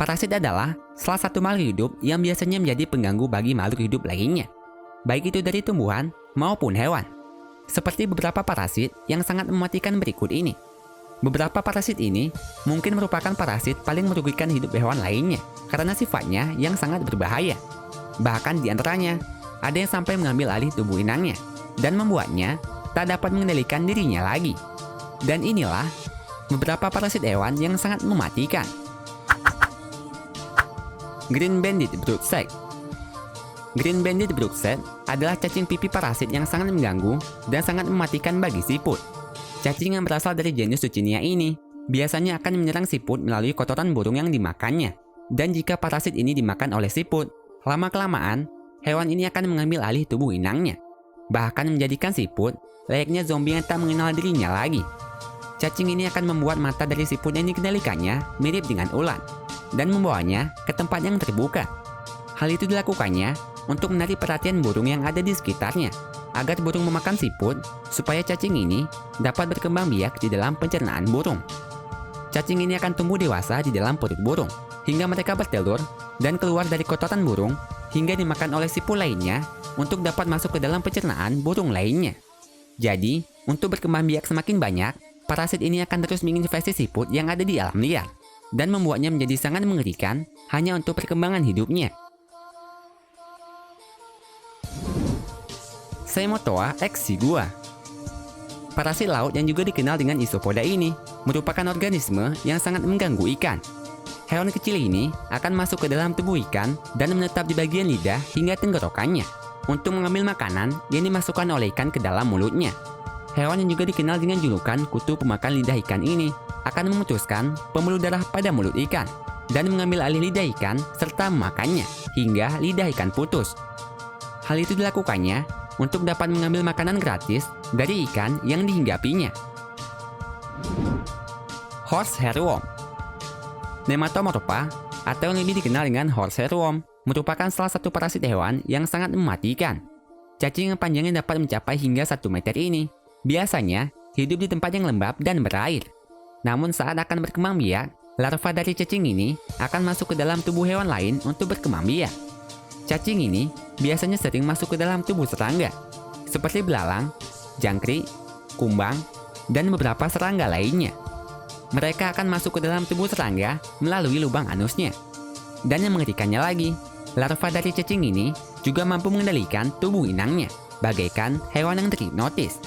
Parasit adalah salah satu makhluk hidup yang biasanya menjadi pengganggu bagi makhluk hidup lainnya, baik itu dari tumbuhan maupun hewan. Seperti beberapa parasit yang sangat mematikan berikut ini. Beberapa parasit ini mungkin merupakan parasit paling merugikan hidup hewan lainnya karena sifatnya yang sangat berbahaya. Bahkan di antaranya, ada yang sampai mengambil alih tubuh inangnya dan membuatnya tak dapat mengendalikan dirinya lagi. Dan inilah beberapa parasit hewan yang sangat mematikan. Green Banded Broodset. Green Banded Broodset adalah cacing pipi parasit yang sangat mengganggu dan sangat mematikan bagi siput. Cacing yang berasal dari genus Suchinia ini biasanya akan menyerang siput melalui kotoran burung yang dimakannya. Dan jika parasit ini dimakan oleh siput, lama-kelamaan hewan ini akan mengambil alih tubuh inangnya, bahkan menjadikan siput layaknya zombie yang tak mengenal dirinya lagi. Cacing ini akan membuat mata dari siput yang dikendalikannya mirip dengan ulat dan membawanya ke tempat yang terbuka. Hal itu dilakukannya untuk menarik perhatian burung yang ada di sekitarnya, agar burung memakan siput supaya cacing ini dapat berkembang biak di dalam pencernaan burung. Cacing ini akan tumbuh dewasa di dalam perut burung, hingga mereka bertelur dan keluar dari kotoran burung, hingga dimakan oleh siput lainnya untuk dapat masuk ke dalam pencernaan burung lainnya. Jadi, untuk berkembang biak semakin banyak, parasit ini akan terus menginfeksi siput yang ada di alam liar, dan membuatnya menjadi sangat mengerikan hanya untuk perkembangan hidupnya. Semotoa exigua. Parasit laut yang juga dikenal dengan isopoda ini merupakan organisme yang sangat mengganggu ikan. Hewan kecil ini akan masuk ke dalam tubuh ikan dan menetap di bagian lidah hingga tenggorokannya untuk mengambil makanan yang dimasukkan oleh ikan ke dalam mulutnya. Hewan yang juga dikenal dengan julukan kutu pemakan lidah ikan ini akan memutuskan pembuluh darah pada mulut ikan dan mengambil alih lidah ikan serta memakannya hingga lidah ikan putus. Hal itu dilakukannya untuk dapat mengambil makanan gratis dari ikan yang dihinggapinya. Horsehair worm. Nematomorpha atau yang lebih dikenal dengan horsehair worm merupakan salah satu parasit hewan yang sangat mematikan. Cacing yang panjangnya dapat mencapai hingga 1 meter ini biasanya hidup di tempat yang lembab dan berair. Namun saat akan berkembang biak, larva dari cacing ini akan masuk ke dalam tubuh hewan lain untuk berkembang biak. Cacing ini biasanya sering masuk ke dalam tubuh serangga, seperti belalang, jangkrik, kumbang, dan beberapa serangga lainnya. Mereka akan masuk ke dalam tubuh serangga melalui lubang anusnya. Dan yang mengerikannya lagi, larva dari cacing ini juga mampu mengendalikan tubuh inangnya, bagaikan hewan yang terhipnotis.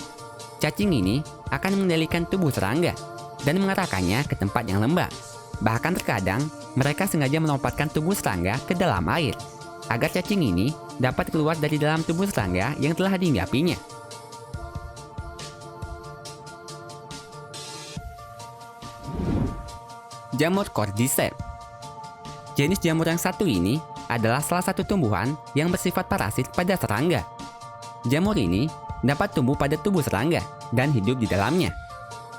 Cacing ini akan mengendalikan tubuh serangga dan mengarahkannya ke tempat yang lembab. Bahkan terkadang, mereka sengaja melompatkan tubuh serangga ke dalam air, agar cacing ini dapat keluar dari dalam tubuh serangga yang telah dihinggapinya. Jamur Cordyceps. Jenis jamur yang satu ini adalah salah satu tumbuhan yang bersifat parasit pada serangga. Jamur ini dapat tumbuh pada tubuh serangga dan hidup di dalamnya.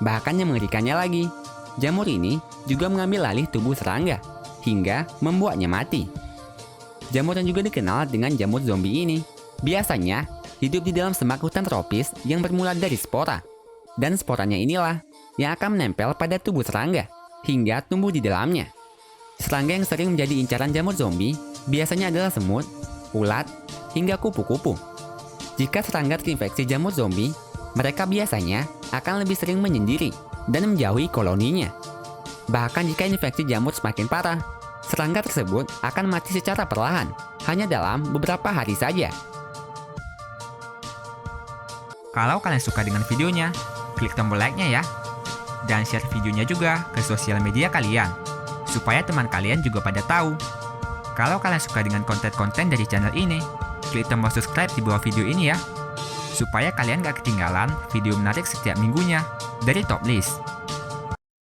Bahkan yang mengerikannya lagi, jamur ini juga mengambil alih tubuh serangga hingga membuatnya mati. Jamur yang juga dikenal dengan jamur zombie ini biasanya hidup di dalam semak hutan tropis yang bermula dari spora. Dan sporanya inilah yang akan menempel pada tubuh serangga hingga tumbuh di dalamnya. Serangga yang sering menjadi incaran jamur zombie biasanya adalah semut, ulat, hingga kupu-kupu. Jika serangga terinfeksi jamur zombie, mereka biasanya akan lebih sering menyendiri dan menjauhi koloninya. Bahkan jika infeksi jamur semakin parah, serangga tersebut akan mati secara perlahan, hanya dalam beberapa hari saja. Kalau kalian suka dengan videonya, klik tombol like-nya ya. Dan share videonya juga ke sosial media kalian, supaya teman kalian juga pada tahu. Kalau kalian suka dengan konten-konten dari channel ini, klik tombol subscribe di bawah video ini ya, supaya kalian gak ketinggalan video menarik setiap minggunya dari Top List.